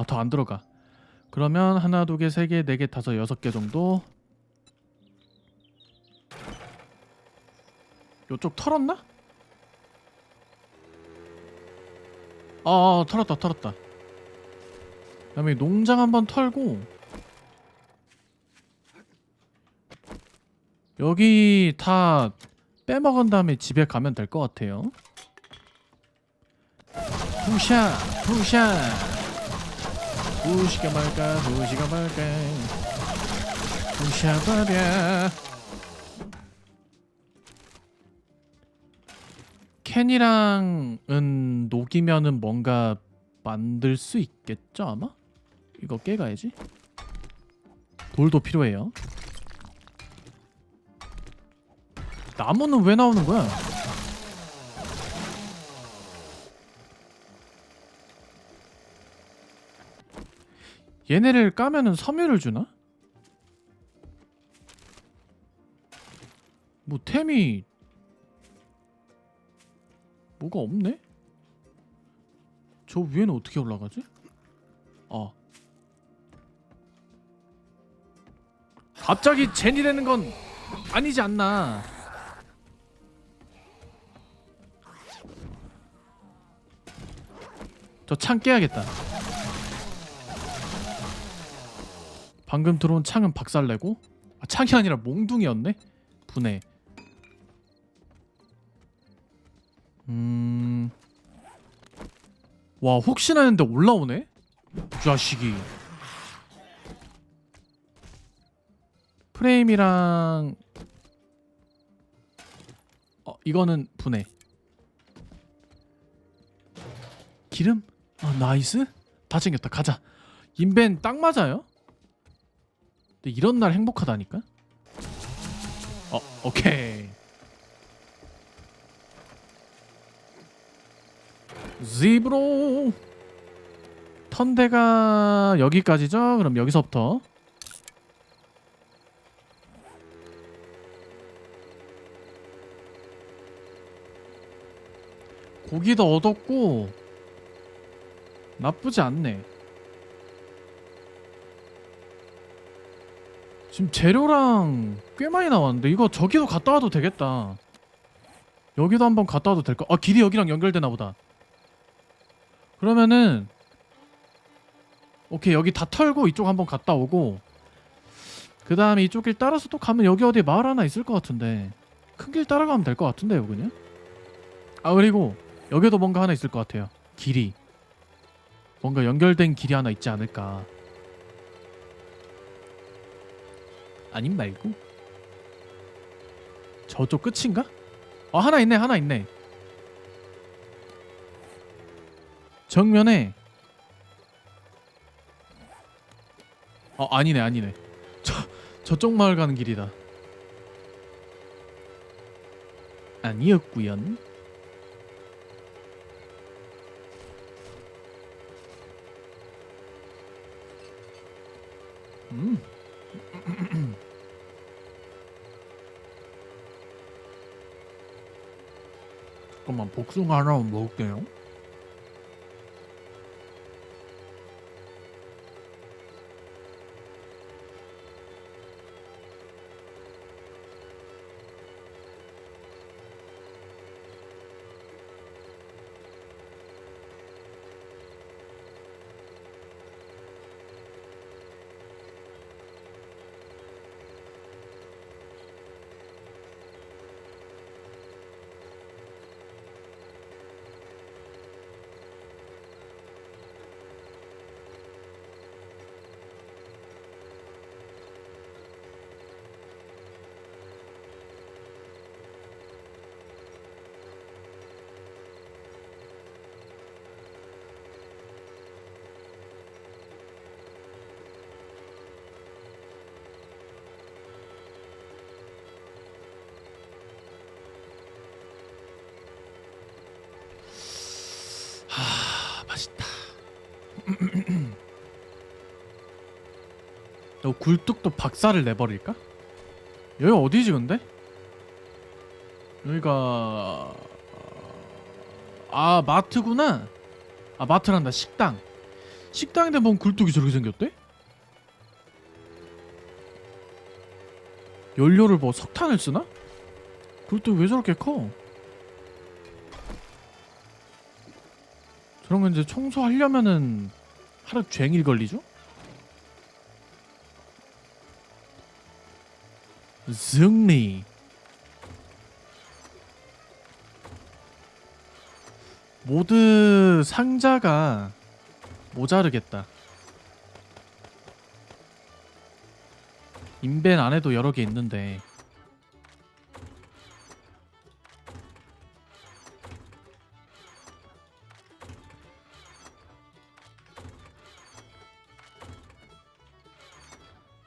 아, 더 안 들어가. 그러면 하나, 두 개, 세 개, 네 개, 다섯, 여섯 개 정도. 요쪽 털었나? 털었다. 그다음에 농장 한번 털고 여기 다 빼먹은 다음에 집에 가면 될 것 같아요. 부샤 부시가 말까 부샤버려. 캔이랑은 녹이면은 뭔가 만들 수 있겠죠 아마? 이거 깨가야지. 돌도 필요해요. 나무는 왜 나오는 거야? 얘네를 까면은 섬유를 주나? 뭐 템이 뭐가 없네? 저 위에는 어떻게 올라가지? 갑자기 젠이 되는 건 아니지 않나. 저 창 깨야겠다. 방금 들어온 창은 박살내고. 창이 아니라 몽둥이였네? 분해. 와, 혹시나 했는데 올라오네? 자식이. 프레임이랑 이거는 분해. 기름? 나이스. 다 챙겼다. 가자. 인벤 딱 맞아요? 근데 이런 날 행복하다니까? 오케이. 집으로. 턴대가 여기까지죠? 그럼 여기서부터 고기도 얻었고 나쁘지 않네. 지금 재료랑 꽤 많이 나왔는데 이거 저기도 갔다 와도 되겠다. 여기도 한번 갔다 와도 될까? 길이 여기랑 연결되나 보다. 그러면은 오케이, 여기 다 털고 이쪽 한번 갔다 오고 그 다음에 이쪽 길 따라서 또 가면 여기 어디에 마을 하나 있을 것 같은데 큰 길 따라가면 될 것 같은데요 그냥? 그리고 여기도 뭔가 하나 있을 것 같아요. 길이 뭔가 연결된 길이 하나 있지 않을까. 아님 말고 저쪽 끝인가? 하나 있네. 정면에 아니네. 저쪽 마을 가는 길이다. 아니었구연. 잠깐만, 복숭아 하나만 먹을게요. 맛있다. 굴뚝도 박살을 내버릴까? 여기 어디지 근데? 여기가 마트구나. 마트란다. 식당. 식당인데 뭔 굴뚝이 저렇게 생겼대? 연료를 뭐 석탄을 쓰나? 굴뚝이 왜 저렇게 커? 저런 거 이제 청소하려면은 하루 종일 걸리죠? 승리. 모드 상자가 모자르겠다. 인벤 안에도 여러 개 있는데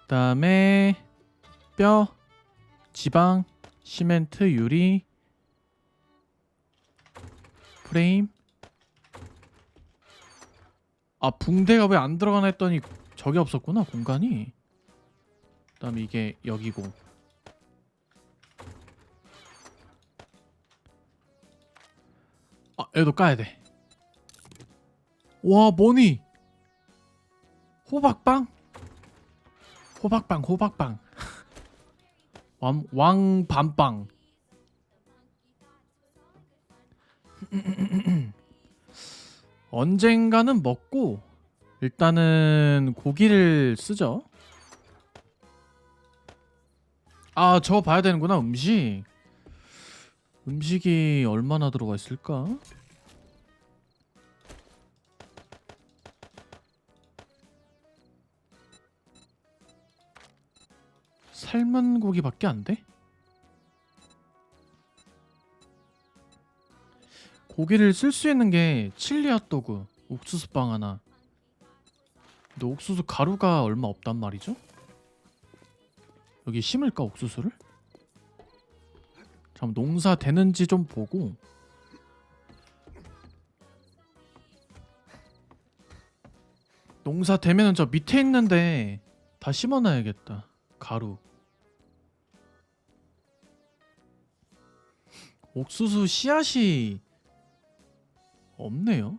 그다음에 뼈, 지방, 시멘트, 유리, 프레임. 아 붕대가 왜 안 들어가나 했더니 저게 없었구나 공간이. 그다음에 이게 여기고. 아 얘도 까야 돼. 와 뭐니? 호박빵? 호박빵. 왕밤빵. 언젠가는 먹고 일단은 고기를 쓰죠. 아 저거 봐야 되는구나. 음식이 얼마나 들어가 있을까? 삶은 고기밖에 안 돼? 고기를 쓸 수 있는 게 칠리 핫도그, 옥수수빵 하나. 근데 옥수수 가루가 얼마 없단 말이죠? 여기 심을까 옥수수를? 잠 농사 되는지 좀 보고. 농사 되면은 저 밑에 있는데 다 심어놔야겠다. 가루. 옥수수 씨앗이 없네요.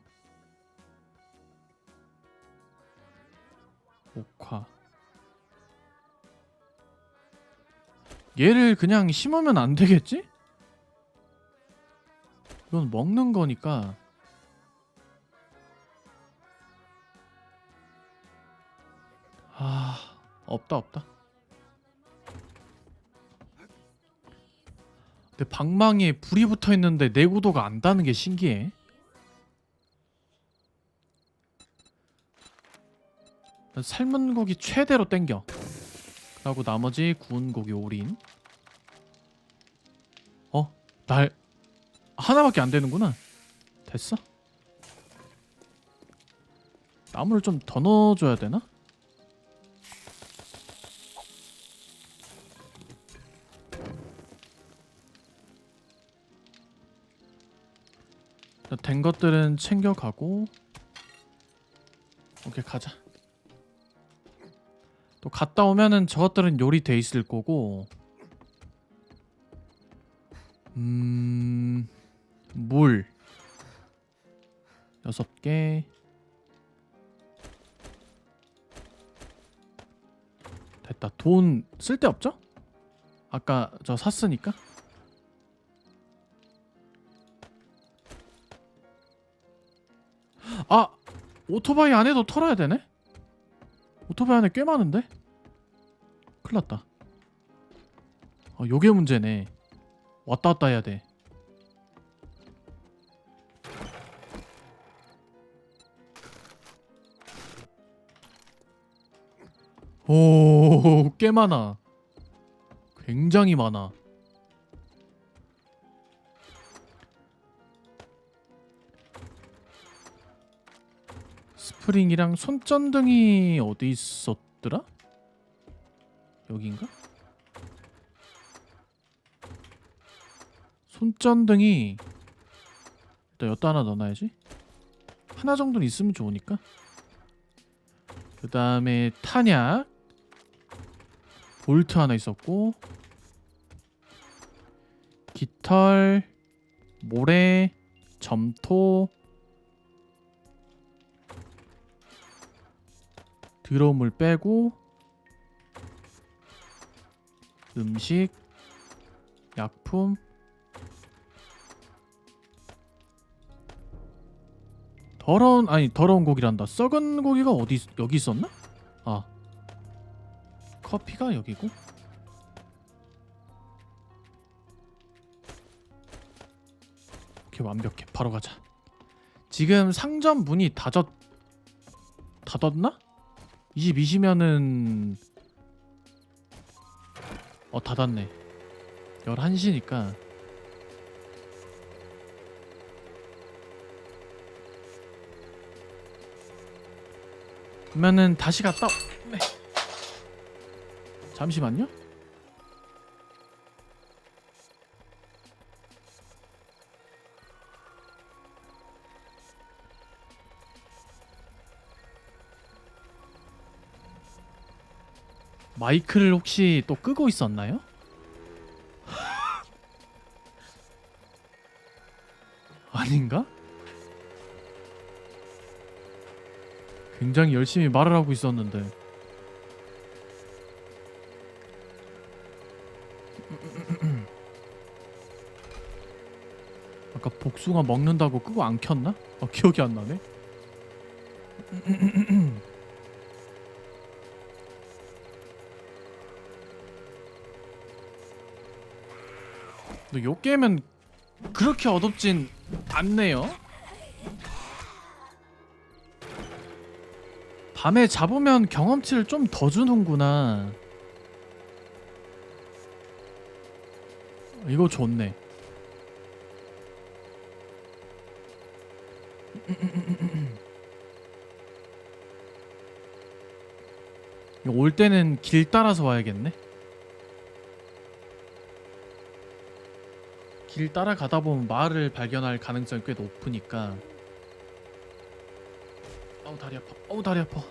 옥화. 얘를 그냥 심으면 안 되겠지? 이건 먹는 거니까. 아, 없다. 근데 방망이에 불이 붙어 있는데 내구도가 안 닿는 게 신기해. 삶은 고기 최대로 땡겨. 그리고 나머지 구운 고기 올인. 날 하나밖에 안 되는구나. 됐어? 나무를 좀 더 넣어줘야 되나? 된 것들은 챙겨가고. 오케이 가자. 또 갔다 오면은 저것들은 요리돼 있을 거고. 물 6개. 됐다. 돈 쓸데없죠? 아까 저 샀으니까. 아! 오토바이 안에도 털어야 되네? 오토바이 안에 꽤 많은데? 큰일났다. 요게 문제네. 왔다 갔다 해야 돼. 오, 꽤 많아. 굉장히 많아. 스프링이랑 손전등이 어디 있었더라? 여긴가? 손전등이 일단 여기다 하나 넣어놔야지. 하나 정도는 있으면 좋으니까. 그 다음에 탄약 볼트 하나 있었고, 깃털, 모래, 점토, 더러운 물 빼고 음식, 약품, 더러운 고기란다. 썩은 고기가 어디 여기 있었나? 아, 커피가 여기고. 오케이, 완벽해. 바로 가자. 지금 상점 문이 닫았나? 22시면은 닫았네. 11시니까 그러면은 다시 갔다 네. 잠시만요. 마이크를 혹시 또 끄고 있었나요? 아닌가? 굉장히 열심히 말을 하고 있었는데. 아까 복숭아 먹는다고 끄고 안 켰나? 기억이 안 나네. 요 게임은 그렇게 어둡진 않네요. 밤에 잡으면 경험치를 좀 더 주는구나. 이거 좋네. 올 때는 길 따라서 와야겠네. 길 따라가다 보면 마을을 발견할 가능성이 꽤 높으니까. 아우 다리 아파. 아우 다리 아파.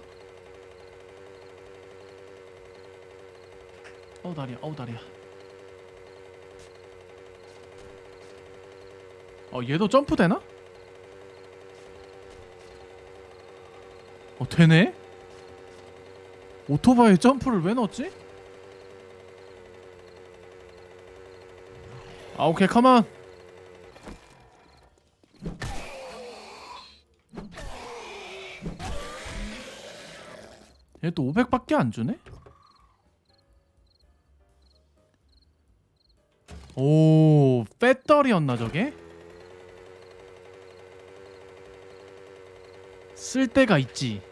아우 다리야. 아우 다리야. 얘도 점프 되나? 되네? 오토바이에 점프를 왜 넣었지? 오케이 컴온. 얘 또 500밖에 안 주네? 오, 배터리였나 저게? 쓸 때가 있지.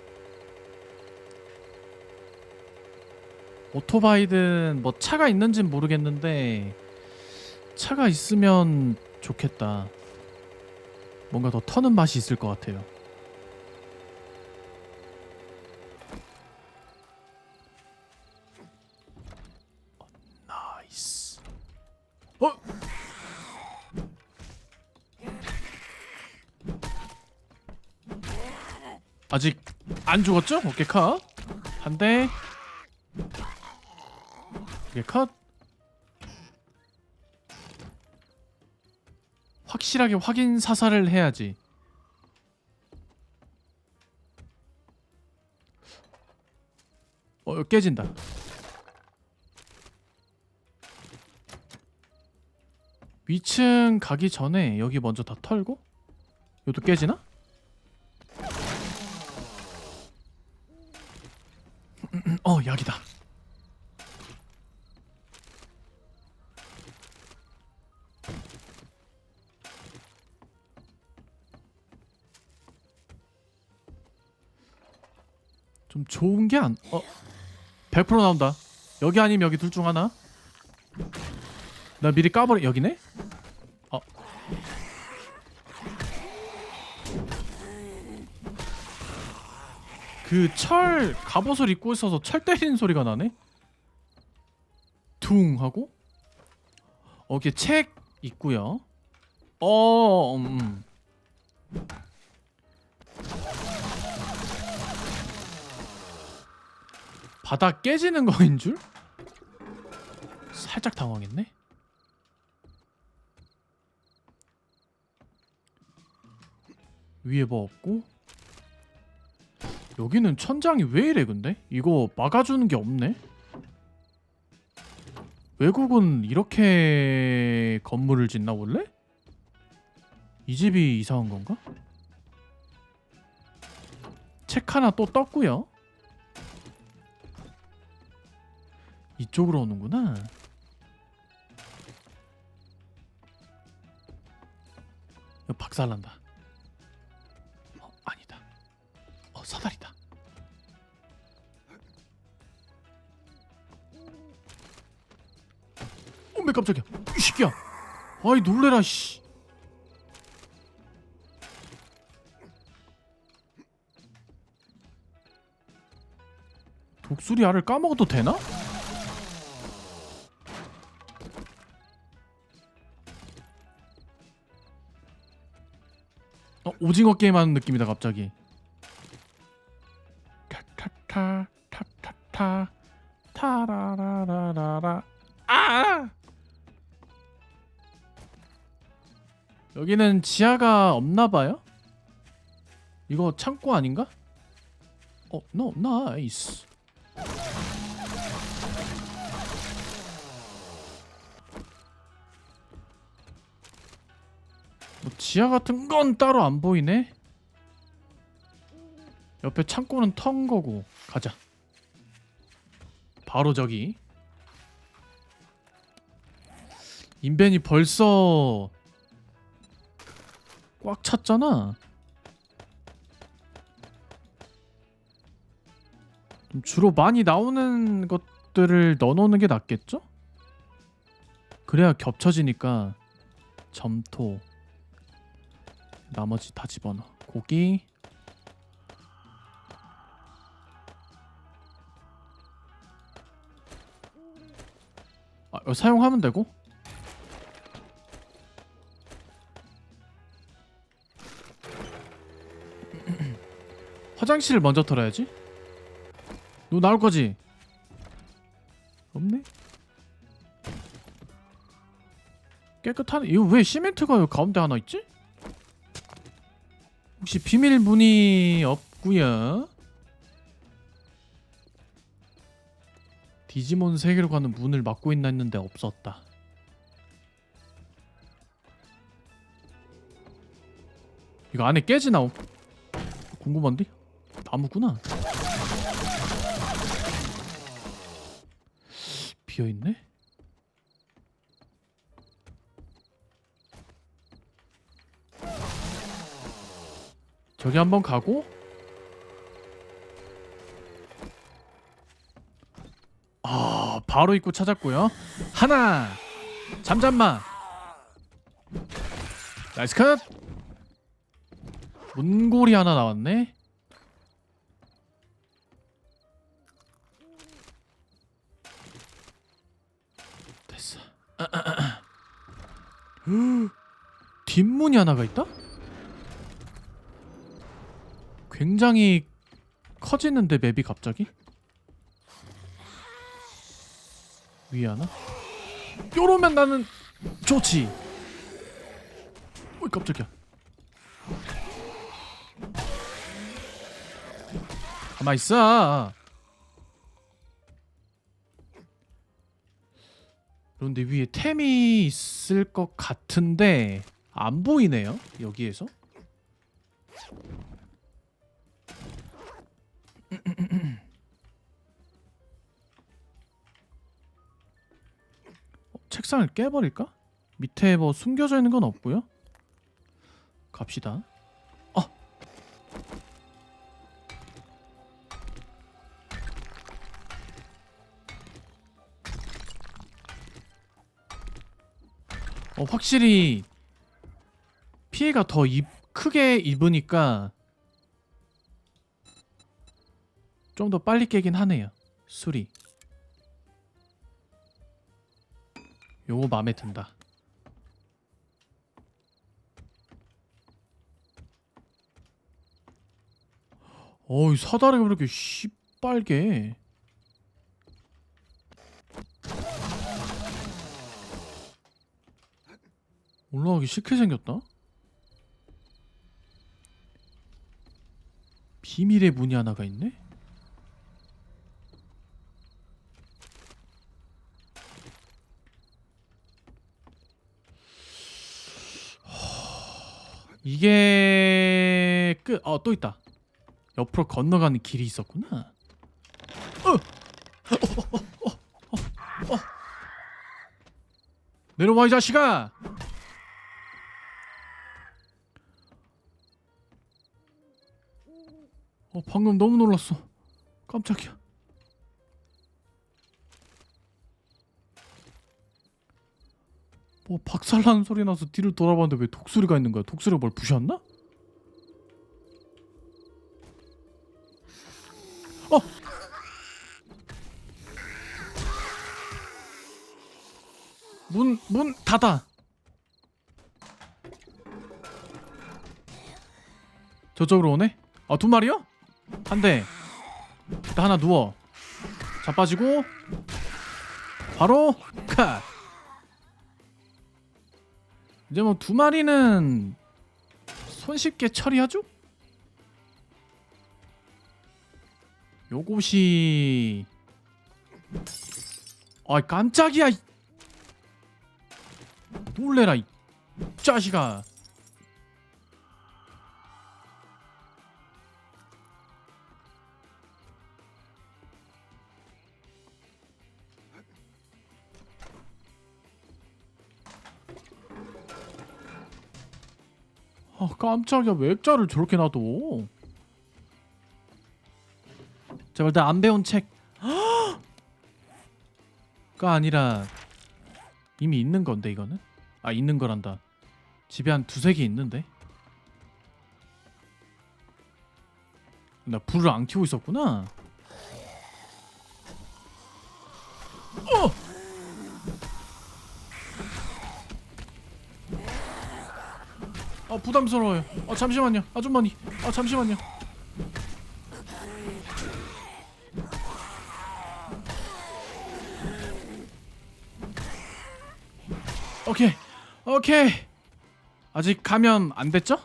오토바이든 뭐 차가 있는진 모르겠는데 차가 있으면 좋겠다. 뭔가 더 터는 맛이 있을 것 같아요. 나이스. 아직 안 죽었죠? 오케이 컷. 한 대. 오케이 컷. 확실하게 확인 사살을 해야지. 이거 깨진다. 위층 가기 전에 여기 먼저 다 털고. 이것도 깨지나? 약이다. 좀 좋은 게 100% 나온다. 여기 아니면 여기 둘 중 하나. 나 미리 까버려. 여기네? 그 철 갑옷을 입고 있어서 철 때리는 소리가 나네? 퉁 하고 여기 책 있고요. 바닥 깨지는 거인 줄? 살짝 당황했네. 위에 뭐 없고 여기는 천장이 왜 이래 근데? 이거 막아주는 게 없네? 외국은 이렇게 건물을 짓나 원래? 이 집이 이상한 건가? 책 하나 또 떴고요. 이쪽으로 오는구나. 이거 박살난다. 아니다. 사다리다. 매 깜짝이야. 이 새끼야. 아이 놀래라 씨. 독수리 알을 까먹어도 되나? 오징어 게임 하는 느낌이다 갑자기. 타타타 타타타 타라라라라라. 아! 여기는 지하가 없나봐요? 이거 창고 아닌가? no, 나이스. 뭐 지하 같은 건 따로 안 보이네? 옆에 창고는 턴 거고. 가자. 바로 저기. 인벤이 벌써 꽉 찼잖아. 주로 많이 나오는 것들을 넣어놓는 게 낫겠죠? 그래야 겹쳐지니까. 점토 나머지 다 집어넣어. 고기 이거 사용하면 되고. 화장실을 먼저 털어야지. 너 나올 거지? 없네? 깨끗한. 이거 왜 시멘트가 여기 가운데 하나 있지? 혹시 비밀문이 없구요? 디지몬 세계로 가는 문을 막고 있나 했는데 없었다. 이거 안에 깨지나? 궁금한데? 나무구나. 비어있네? 저기 한번 가고. 바로 입구 찾았고요. 하나. 잠잠만. 나이스 컷. 문고리 하나 나왔네. 됐어. 뒷문이 하나가 있다? 굉장히 커지는데 맵이 갑자기? 위에 하나? 요러면 나는 좋지. 어이 깜짝이야. 가만 있어. 그런데 위에 템이 있을 것 같은데 안 보이네요. 여기에서. 책상을 깨버릴까? 밑에 뭐 숨겨져 있는 건 없고요. 갑시다. 확실히 피해가 더 크게 입으니까 좀 더 빨리 깨긴 하네요. 수리. 요거 마음에 든다. 어이 사다리가 왜 이렇게 시빨개. 올라가기 싫게 생겼다. 비밀의 문이 하나가 있네? 이게 끝. 또 있다. 옆으로 건너가는 길이 있었구나. 내려와 이 자식아. 방금 너무 놀랐어. 깜짝이야. 뭐 박살나는 소리 나서 뒤를 돌아봤는데 왜 독수리가 있는 거야? 독수리가 뭘 부셨나? 문 닫아. 저쪽으로 오네? 두 마리요? 한 대. 일단 하나 누워. 자빠지고 바로 컷. 이제 뭐 두 마리는 손쉽게 처리하죠? 요곳이 깜짝이야. 놀래라 이 자식아. 깜짝이야. 왜 액자를 저렇게 놔둬? 제발 나 안 배운 책가 아니라 이미 있는 건데 이거는? 있는 거란다. 집에 한 두세 개 있는데? 나 불을 안 켜고 있었구나. 부담스러워요. 잠시만요. 아줌마니. 잠시만요. 오케이. 아직 감염 안 됐죠?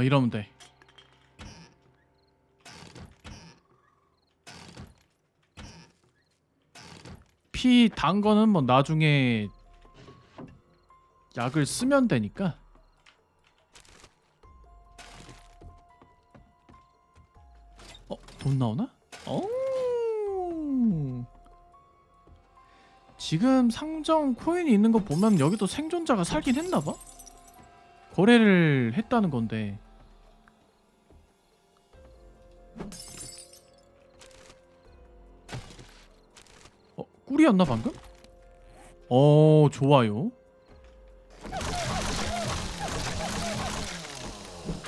이러면 돼. 피 단 거는 뭐 나중에 약을 쓰면 되니까. 돈 나오나? 지금 상점 코인이 있는 거 보면 여기도 생존자가 살긴 했나봐? 거래를 했다는 건데. 꿀이었나 방금? 좋아요.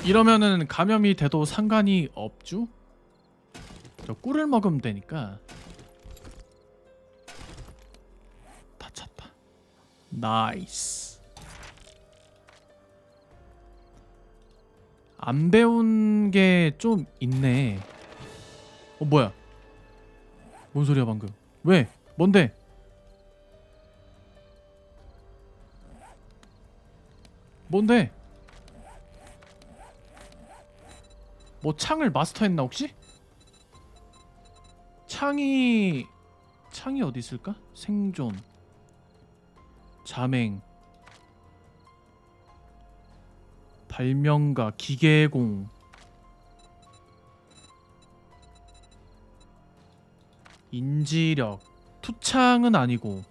이러면은 감염이 돼도 상관이 없죠? 저 꿀을 먹으면 되니까. 다 찼다. 나이스. 안 배운 게 좀 있네. 뭐야? 뭔 소리야 방금? 왜? 뭔데? 뭔데? 뭐 창을 마스터했나 혹시? 창이 어디 있을까? 생존, 자맹, 발명가, 기계공, 인지력. 투창은 아니고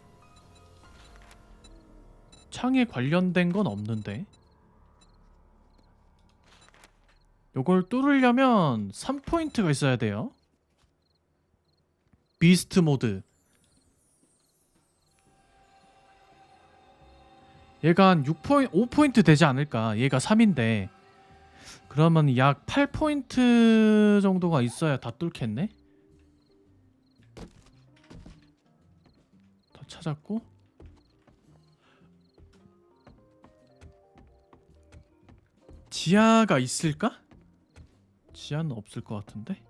창에 관련된 건 없는데. 요걸 뚫으려면 3포인트가 있어야 돼요. 비스트 모드. 얘가 한 5포인트 되지 않을까. 얘가 3인데 그러면 약 8포인트 정도가 있어야 다 뚫겠네. 더 찾았고. 지하가 있을까? 지하는 없을 것 같은데.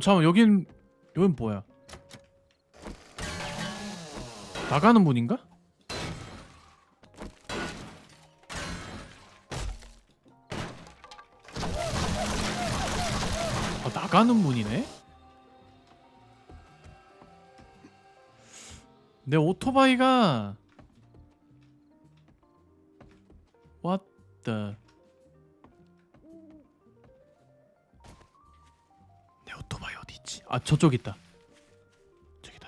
잠깐만. 여긴 뭐야? 나가는 문인가? 아, 나가는 문이네? 내 오토바이가 What the 내 오토바이 어디 있지? 아, 저쪽 있다. 저기다.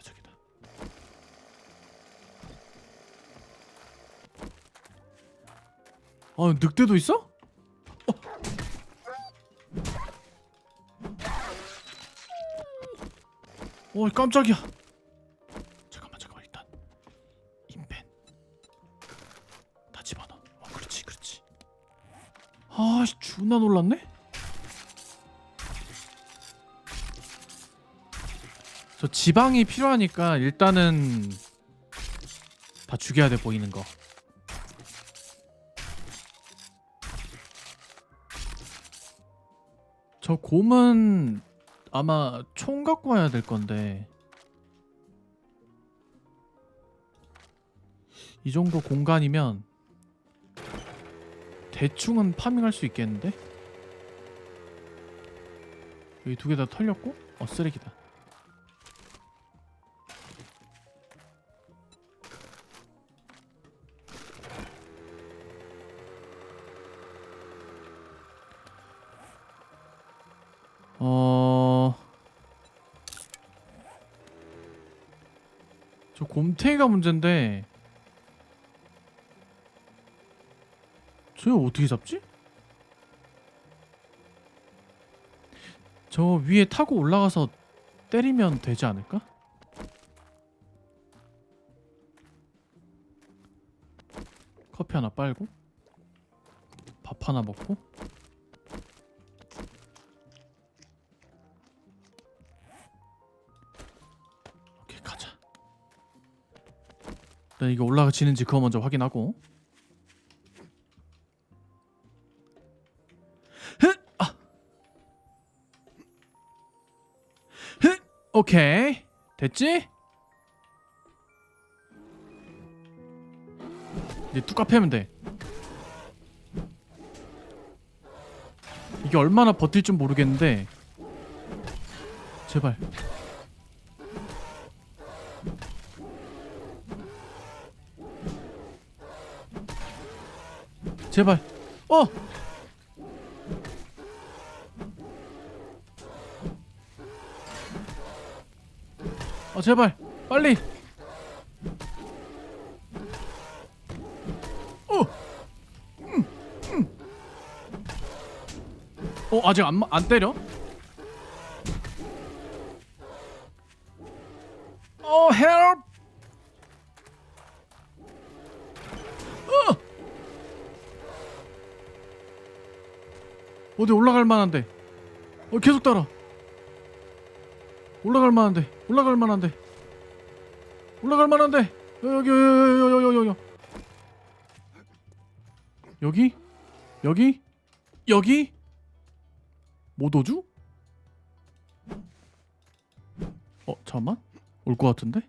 아, 늑대도 있어? 깜짝이야. 잠깐만 일단 인펜 다 집어넣어. 그렇지. 아씨, 존나 놀랐네. 저 지방이 필요하니까 일단은 다 죽여야 돼, 보이는 거. 저 곰은 아마 총 갖고 와야 될 건데, 이 정도 공간이면 대충은 파밍할 수 있겠는데? 여기 2개 다 털렸고? 쓰레기다. 저 곰탱이가 문제인데, 저 어떻게 잡지? 저 위에 타고 올라가서 때리면 되지 않을까? 커피 하나 빨고 밥 하나 먹고. 오케이, 가자. 일단 이게 올라가지는지 그거 먼저 확인하고. 오케이, 됐지? 이제 뚜까 패면 돼. 이게 얼마나 버틸 줄 모르겠는데, 제발. 제발. 제발 빨리. 아직 안 때려? help. 어디 올라갈 만한데. 계속 따라. 올라갈 만한데. 여기 못 오주? 잠깐만. 올 것 같은데?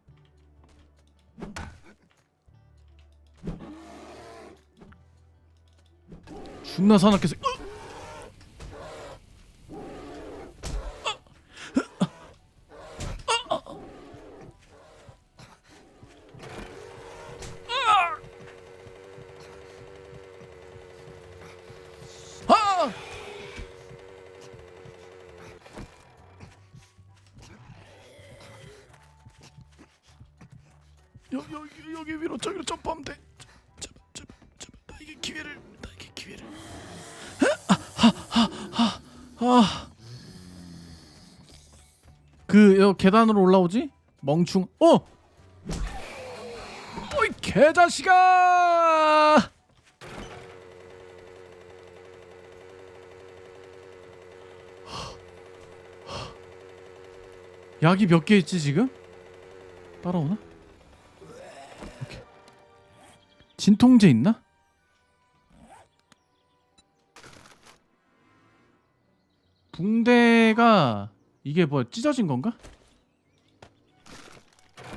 존나 사납게 여기 위로 저기로 점프하면 돼. 제발. 나 이게 기회를. 그 계단으로 올라오지? 멍충. 어이 개자식아. 약이 몇 개 있지 지금? 따라오나? 오케이. 진통제 있나? 붕대가 이게 뭐 찢어진 건가?